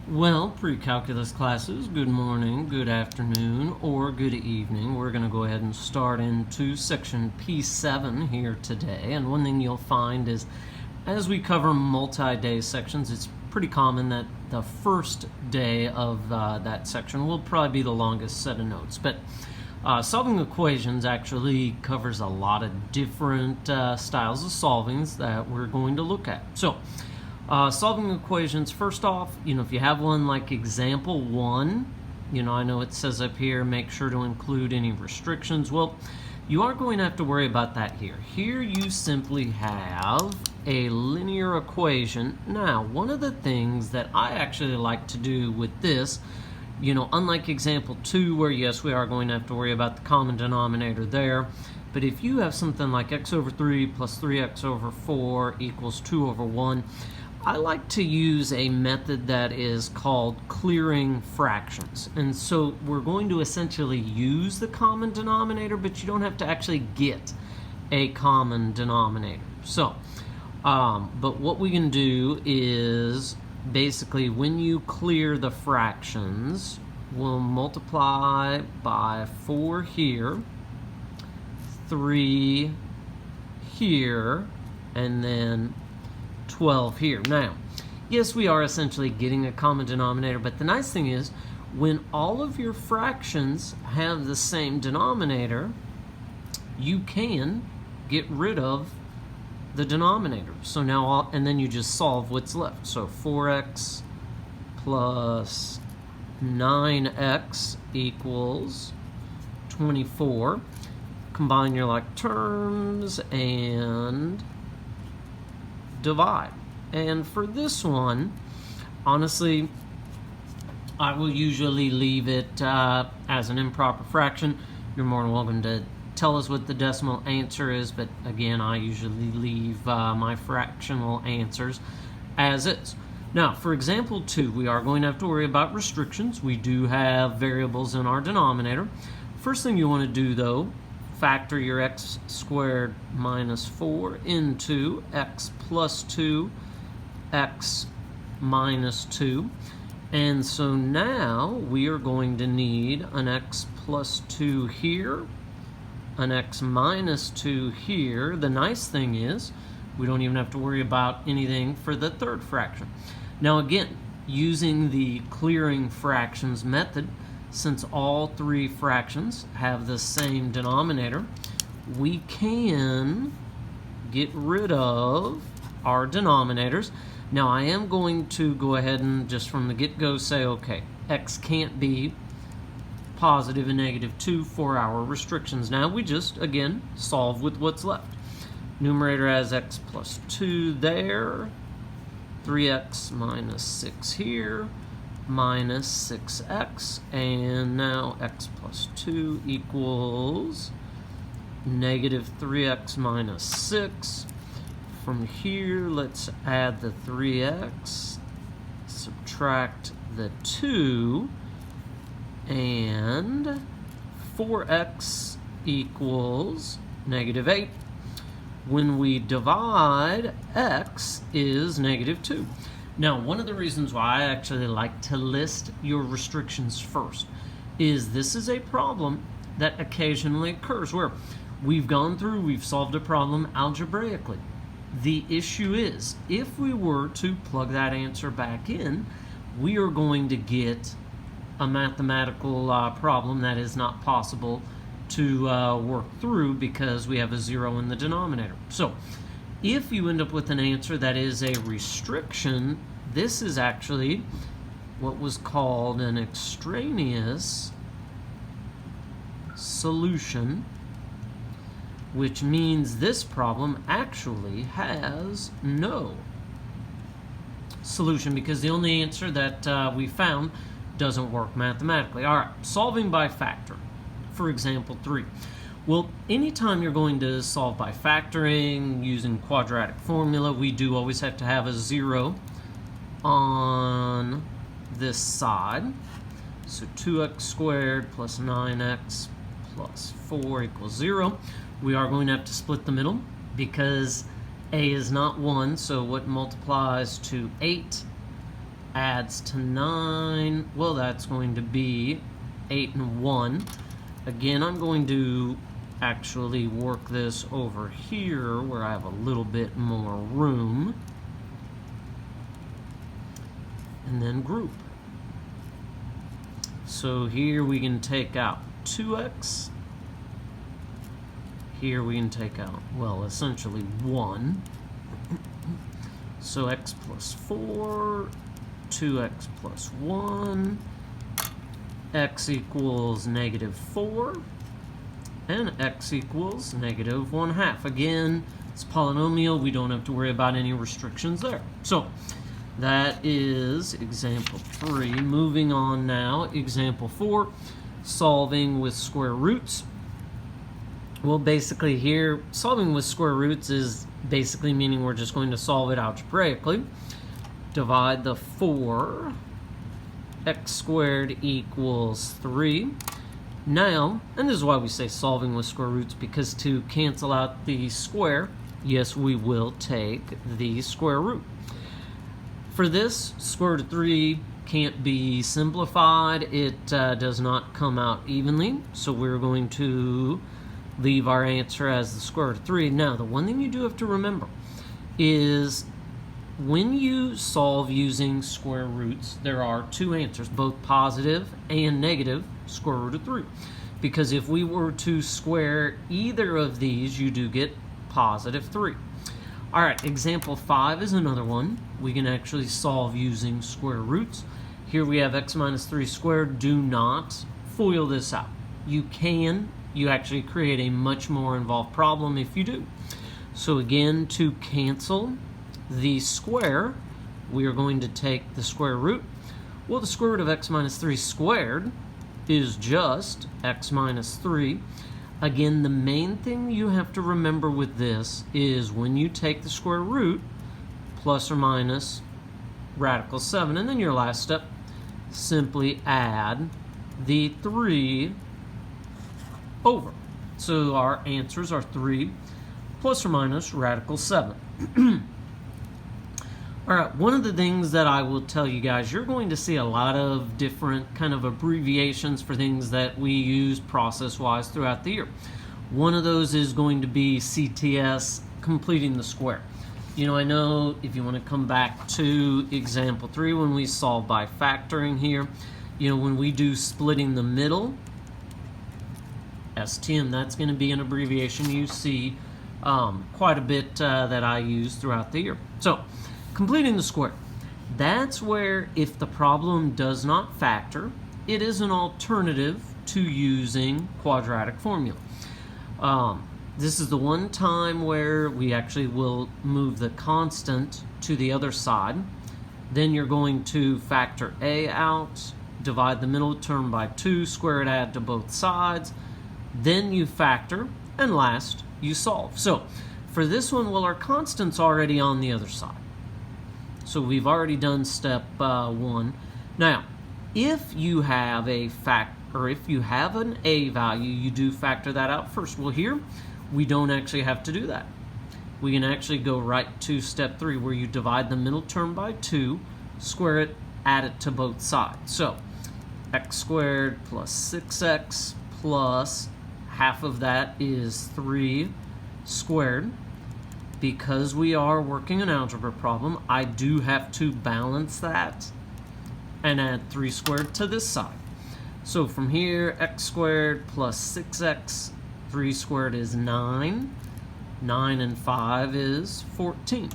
Well, pre-calculus classes, good morning, good afternoon, or good evening. We're going to go ahead and start into section P7 here today. And one thing you'll find is as we cover multi-day sections, it's pretty common that the first day of that section will probably be the longest set of notes. But solving equations actually covers a lot of different styles of solvings that we're going to look at. So, solving equations, first off, if you have one like example 1, I know it says up here, make sure to include any restrictions. Well, you aren't going to have to worry about that here. Here you simply have a linear equation. Now, one of the things that I actually like to do with this, unlike example 2, where yes, we are going to have to worry about the common denominator there, but if you have something like x over 3 plus 3x over 4 equals 2 over 1, I like to use a method that is called clearing fractions. And so we're going to essentially use the common denominator, but you don't have to actually get a common denominator. So, but what we can do is basically when you clear the fractions, we'll multiply by 4 here, 3 here, and then 12 here. Now, yes, we are essentially getting a common denominator, but the nice thing is when all of your fractions have the same denominator, you can get rid of the denominator. So now, and then you just solve what's left. So 4x plus 9x equals 24. Combine your like terms and divide. And for this one, honestly, I will usually leave it as an improper fraction. You're more than welcome to tell us what the decimal answer is, but again, I usually leave my fractional answers as is. Now, for example 2, we are going to have to worry about restrictions. We do have variables in our denominator. First thing you want to do, though, factor your x squared minus 4 into x plus 2, x minus 2. And so now we are going to need an x plus 2 here, an x minus 2 here. The nice thing is we don't even have to worry about anything for the third fraction. Now again, using the clearing fractions method, since all 3 fractions have the same denominator, we can get rid of our denominators. Now I am going to go ahead and just from the get-go say, okay, x can't be positive and negative 2 for our restrictions. Now we just, again, solve with what's left. Numerator has x plus 2 there, 3x minus 6 here, minus 6x, and now x plus 2 equals negative 3x minus 6. From here, let's add the 3x, subtract the 2, and 4x equals negative 8. When we divide, x is negative 2. Now, one of the reasons why I actually like to list your restrictions first is this is a problem that occasionally occurs where we've gone through, we've solved a problem algebraically. The issue is, if we were to plug that answer back in, we are going to get a mathematical problem that is not possible to work through because we have a 0 in the denominator. So, if you end up with an answer that is a restriction, this is actually what was called an extraneous solution, which means this problem actually has no solution because the only answer that we found doesn't work mathematically. All right, solving by factor, for example 3. Well, anytime you're going to solve by factoring using quadratic formula, we do always have to have a 0 on this side. So 2x squared plus 9x plus 4 equals 0. We are going to have to split the middle because a is not 1, so what multiplies to 8 adds to 9. Well, that's going to be 8 and 1. Again, I'm going to actually work this over here where I have a little bit more room. And then group. So here we can take out 2x. Here we can take out, well, essentially 1. So x plus 4, 2x plus 1, x equals negative 4, and x equals negative 1/2. Again, it's a polynomial. We don't have to worry about any restrictions there. So that is example 3. Moving on now, example 4, solving with square roots. Well, basically here, solving with square roots is basically meaning we're just going to solve it algebraically. Divide the 4, x squared equals 3. Now, and this is why we say solving with square roots, because to cancel out the square, yes, we will take the square root. For this, square root of 3 can't be simplified. It does not come out evenly, so we're going to leave our answer as the square root of 3. Now, the one thing you do have to remember is when you solve using square roots, there are 2 answers, both positive and negative square root of 3. Because if we were to square either of these, you do get positive 3. All right, example 5 is another one. We can actually solve using square roots. Here we have x minus 3 squared. Do not FOIL this out. You can. You actually create a much more involved problem if you do. So again, to cancel the square, we are going to take the square root. Well, the square root of x minus 3 squared is just x minus 3. Again, the main thing you have to remember with this is when you take the square root, plus or minus radical 7, and then your last step, simply add the 3 over. So our answers are 3 plus or minus radical 7. All right, one of the things that I will tell you guys, you're going to see a lot of different kind of abbreviations for things that we use process-wise throughout the year. One of those is going to be CTS, completing the square. You know, I know if you want to come back to example 3 when we solve by factoring here, you know, when we do splitting the middle, STM, that's going to be an abbreviation you see quite a bit that I use throughout the year. So, completing the square. That's where if the problem does not factor, it is an alternative to using quadratic formula. This is the one time where we actually will move the constant to the other side. Then you're going to factor a out, divide the middle term by 2, square it, add to both sides. Then you factor, and last, you solve. So, for this one, well, our constant's already on the other side. So we've already done step 1. Now, if you have a if you have an a value, you do factor that out first. Well, here we don't actually have to do that. We can actually go right to step 3, where you divide the middle term by 2, square it, add it to both sides. So x squared plus 6x plus half of that is 3 squared. Because we are working an algebra problem, I do have to balance that and add 3 squared to this side. So from here, x squared plus 6x, 3 squared is 9. 9 and 5 is 14.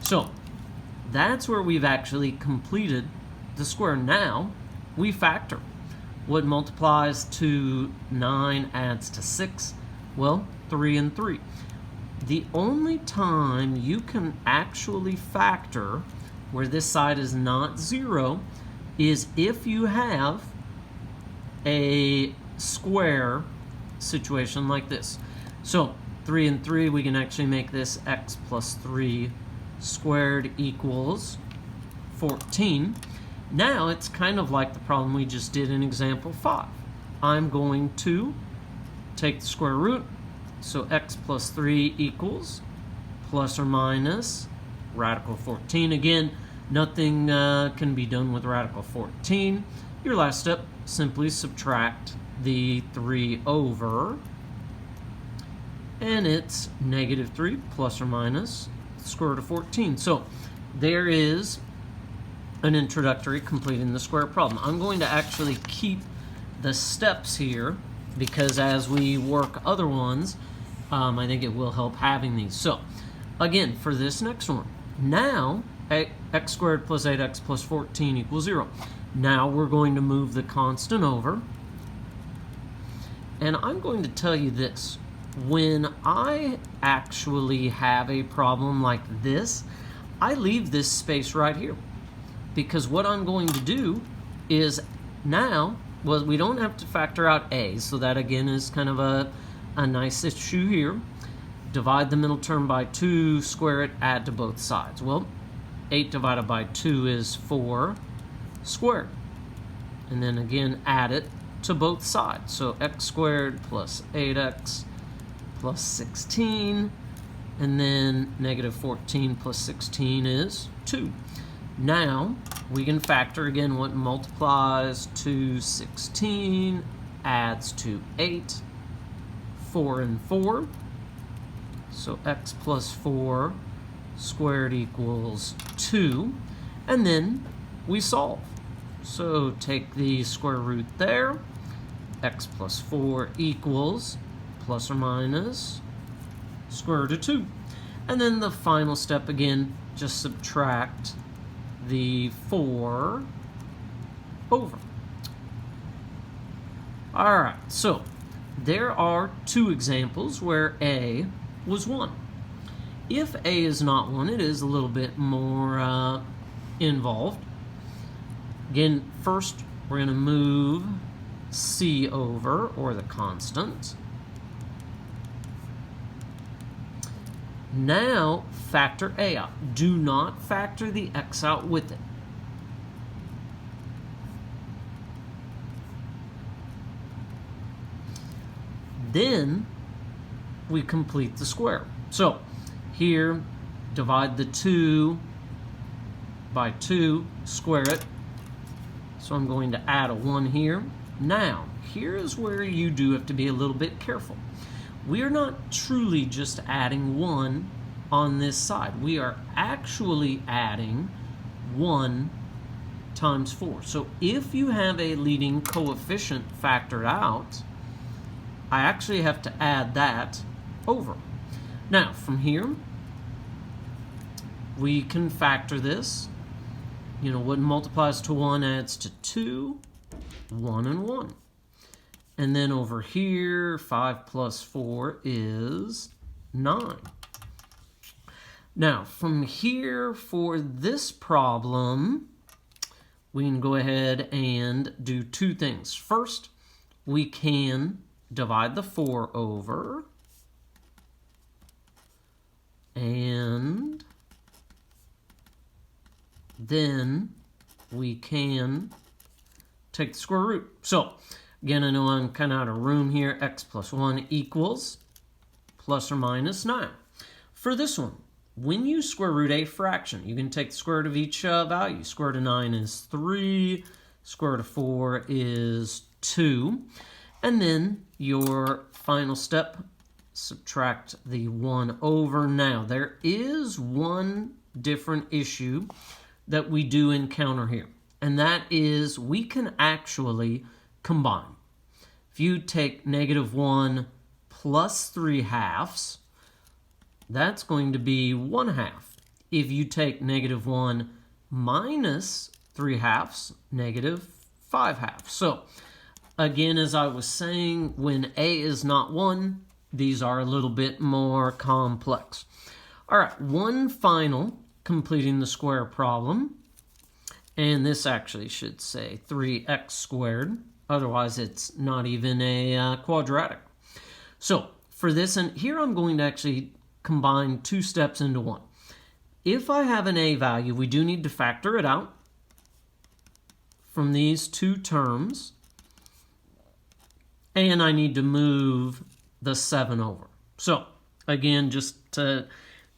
So that's where we've actually completed the square. Now we factor. What multiplies to 9 adds to 6? Well, 3 and 3. The only time you can actually factor where this side is not 0 is if you have a square situation like this. So 3 and 3, we can actually make this x plus 3 squared equals 14. Now it's kind of like the problem we just did in example 5. I'm going to take the square root. So x plus 3 equals plus or minus radical 14. Again, Nothing can be done with radical 14. Your last step, simply subtract the 3 over, and it's negative 3 plus or minus the square root of 14. So there is an introductory completing the square problem. I'm going to actually keep the steps here because as we work other ones, I think it will help having these. So again, for this next one, now x squared plus 8x plus 14 equals 0. Now we're going to move the constant over, and I'm going to tell you this. When I actually have a problem like this, I leave this space right here, because what I'm going to do is now, well, we don't have to factor out a, so that again is kind of a nice issue here. Divide the middle term by 2, square it, add to both sides. Well, 8 divided by 2 is 4 squared. And then again, add it to both sides. So x squared plus 8x plus 16. And then negative 14 plus 16 is 2. Now, we can factor again what multiplies to 16, adds to 8, 4 and 4. So x plus 4 squared equals 2. And then we solve. So take the square root there. X plus 4 equals plus or minus square root of 2. And then the final step again, just subtract the 4 over. All right, so there are 2 examples where a was 1. If a is not 1, it is a little bit more involved. Again, first we're going to move c over, or the constant. Now factor a out. Do not factor the x out with it. Then we complete the square. So here, divide the 2 by 2, square it. So I'm going to add a 1 here. Now, here is where you do have to be a little bit careful. We are not truly just adding 1 on this side. We are actually adding 1 times 4. So if you have a leading coefficient factored out, I actually have to add that over. Now, from here, we can factor this. You know, what multiplies to 1 adds to 2, 1 and 1. And then over here, 5 plus 4 is 9. Now, from here, for this problem, we can go ahead and do 2 things. First, we can divide the 4 over, and then we can take the square root. So, again, I know I'm kind of out of room here. X plus 1 equals plus or minus 9. For this one, when you square root a fraction, you can take the square root of each value. Square root of 9 is 3. Square root of 4 is 2. And then your final step, subtract the 1 over. Now, there is one different issue that we do encounter here, and that is we can actually combine. If you take negative 1 plus 3/2, that's going to be 1/2. If you take negative 1 minus 3/2, negative 5/2. So, again, as I was saying, when a is not 1, these are a little bit more complex. All right, one final completing the square problem, and this actually should say 3x squared, otherwise it's not even a quadratic. So for this, and here I'm going to actually combine 2 steps into one. If I have an a value, we do need to factor it out from these 2 terms, and I need to move the 7 over. So again, just to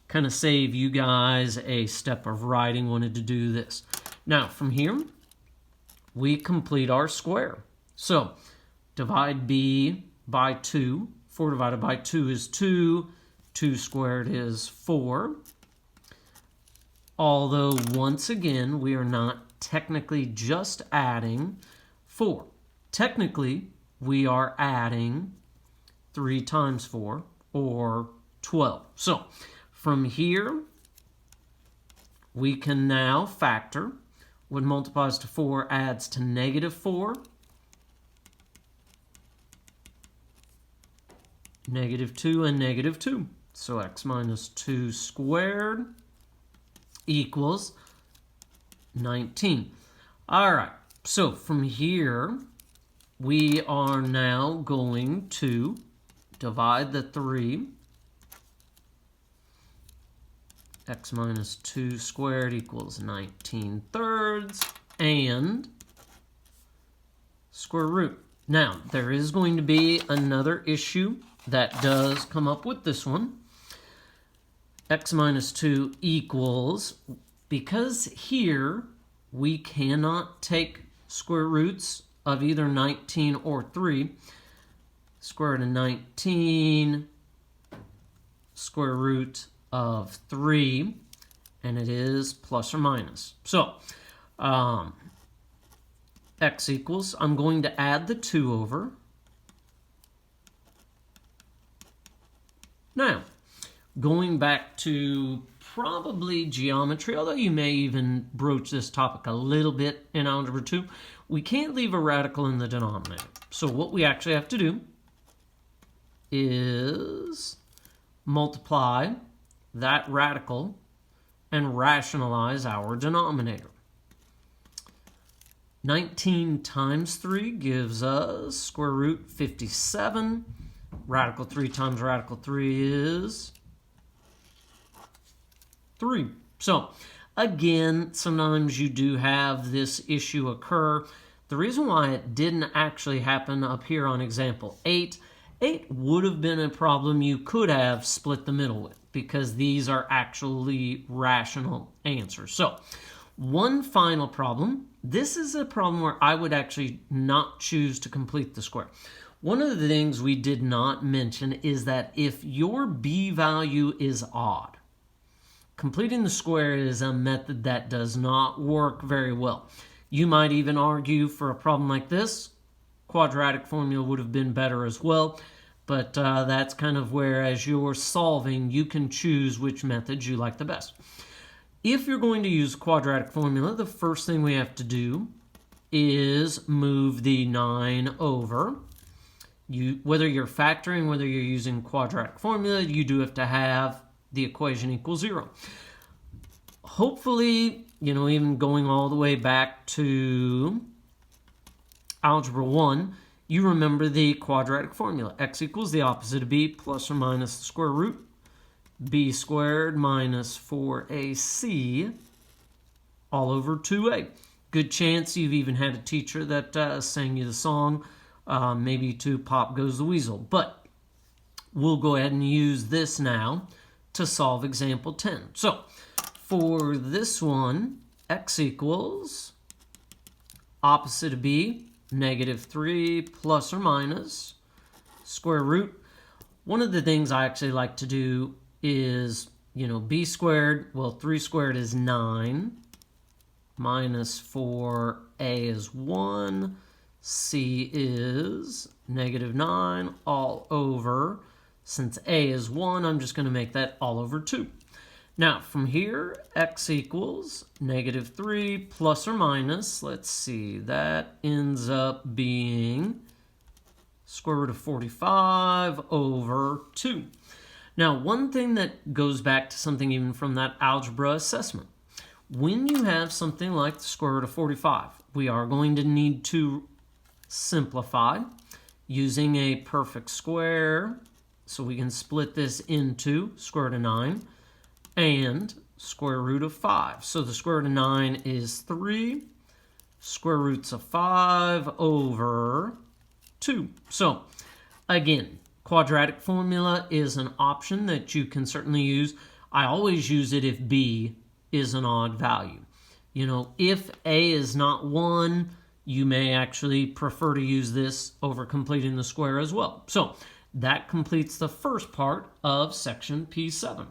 kind of save you guys a step of writing, wanted to do this. Now, from here, we complete our square. So, divide b by 2. 4 divided by 2 is 2. 2 squared is 4. Although, once again, we are not technically just adding 4. Technically, we are adding 3 times 4, or 12. So, from here, we can now factor. What multiplies to 4 adds to negative 4. Negative 2 and negative 2. So x minus 2 squared equals 19. All right, so from here, we are now going to divide the 3. X minus 2 squared equals 19 thirds, and square root. Now, there is going to be another issue that does come up with this one. X minus 2 equals, because here we cannot take square roots of either 19 or 3, square root of 19, square root of 3, and it is plus or minus. So, x equals, I'm going to add the 2 over. Now, going back to probably geometry, although you may even broach this topic a little bit in Algebra 2, we can't leave a radical in the denominator. So what we actually have to do is multiply that radical and rationalize our denominator. 19 times 3 gives us square root 57. Radical 3 times radical 3 is 3. So, again, sometimes you do have this issue occur. The reason why it didn't actually happen up here on example 8 would have been a problem you could have split the middle with, because these are actually rational answers. So, one final problem. This is a problem where I would actually not choose to complete the square. One of the things we did not mention is that if your b value is odd, completing the square is a method that does not work very well. You might even argue for a problem like this, quadratic formula would have been better as well, but that's kind of where, as you're solving, you can choose which method you like the best. If you're going to use quadratic formula, the first thing we have to do is move the 9 over. Whether you're factoring, whether you're using quadratic formula, you do have to have the equation equal 0. Hopefully, even going all the way back to Algebra 1, you remember the quadratic formula. X equals the opposite of b plus or minus the square root. B squared minus 4ac all over 2a. Good chance you've even had a teacher that sang you the song, maybe to Pop Goes the Weasel. But we'll go ahead and use this now to solve example 10. So, for this one, x equals opposite of b, negative 3 plus or minus square root. One of the things I actually like to do is, b squared, 3 squared is 9, minus 4a is 1, c is negative 9, all over, since a is 1, I'm just going to make that all over 2. Now, from here, x equals negative 3 plus or minus, let's see, that ends up being square root of 45 over 2. Now, one thing that goes back to something even from that algebra assessment, when you have something like the square root of 45, we are going to need to simplify using a perfect square. So we can split this into square root of 9 and square root of 5. So the square root of 9 is 3, square roots of 5 over 2. So again, quadratic formula is an option that you can certainly use. I always use it if B is an odd value. You know, if A is not 1, you may actually prefer to use this over completing the square as well. So that completes the first part of section P7.